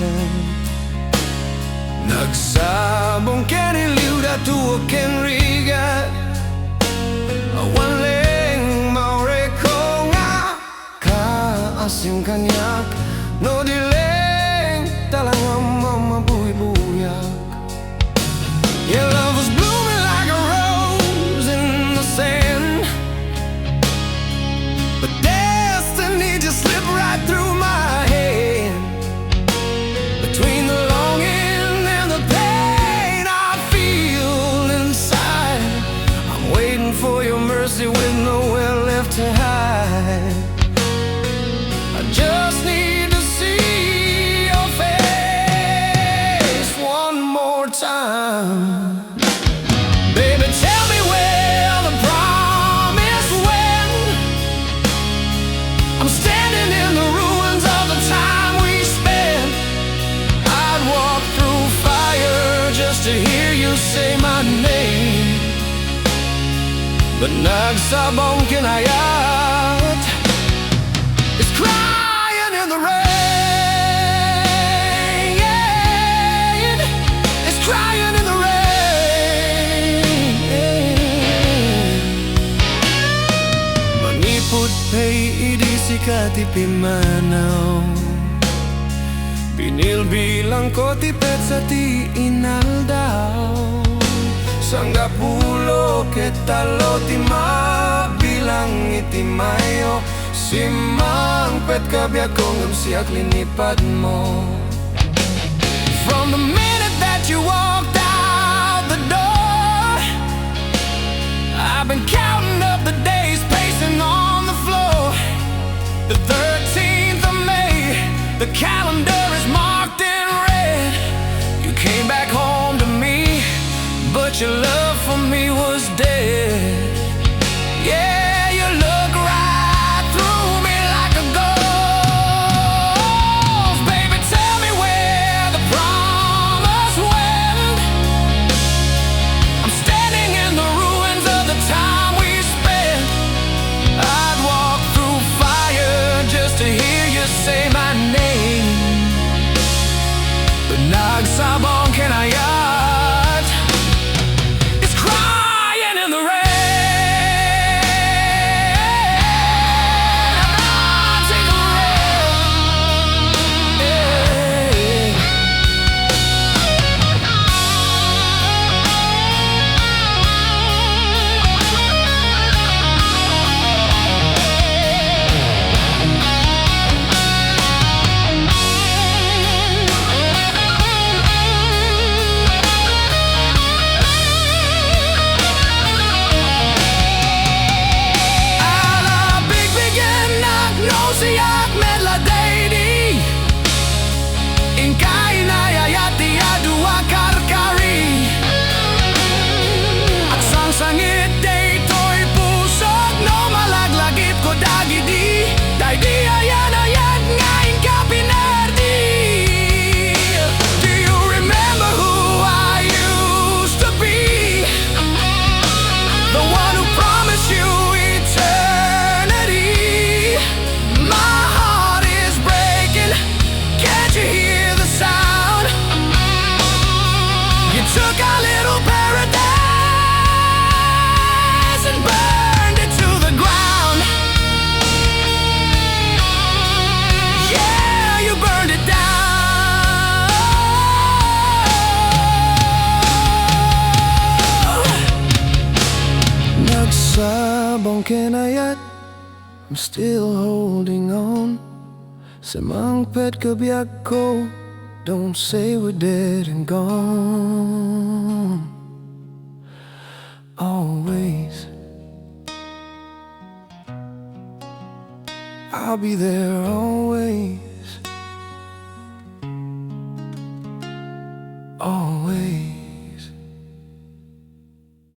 kaasim. Nagsabong Ken Ayat, tuok ken rigat. Awan, laeng, mauray kaasim kaniak. No dileng talagang mabuhay-buyak. Your love was blooming like a rose in the sand, but destiny just slipped right through my hand. Between the longing and the pain I feel inside, I'm waiting for your mercy with nowhere left to hide. I just need to see your face one more time. Baby, tell me where the promise went. I'm standing in the ruins of the time we spent. I'd walk through fire just to hear you say my name. But Nagsabong Ken Ayat is crying in the rain. It's crying in the rain. Manipot pa'y idisikat ipimanaw. Binilbilang ko tipet sa ti inaldaw. Sanggapulo ketalo ti mabilang itimayo. Simang pet kabiyak kong siyak linipad mo. From the minute that you walked out the door, I've been counting up the days, pacing on the floor. The 13th of May, the calendar is marked in red. You came back home to me, but your love for me was dead. Yeah, you look right through me like a ghost. Baby, tell me where the promise went. I'm standing in the ruins of the time we spent. I'd walk through fire just to hear you say my name. But Nagsabong Ken Ayat is crying in the rain. Take a rain. Alla bigbigen nagnosyak med ladady. Ingkay nayayati adua karkari. At sangsangit daytoy pusok no malaglagip ko dagidi. Daydi ayan ayat ngayon ka pinerdi. Do you remember who I used to be? The one who promised you eternity. My heart is breaking. Can't you hear the sound? You took our little paradise and burned it to the ground. Yeah, you burned it down. Nagsabong Ken Ayat, I'm still holding on. Samang pet kabiyak ko, don't say we're dead and gone. Always, I'll be there always.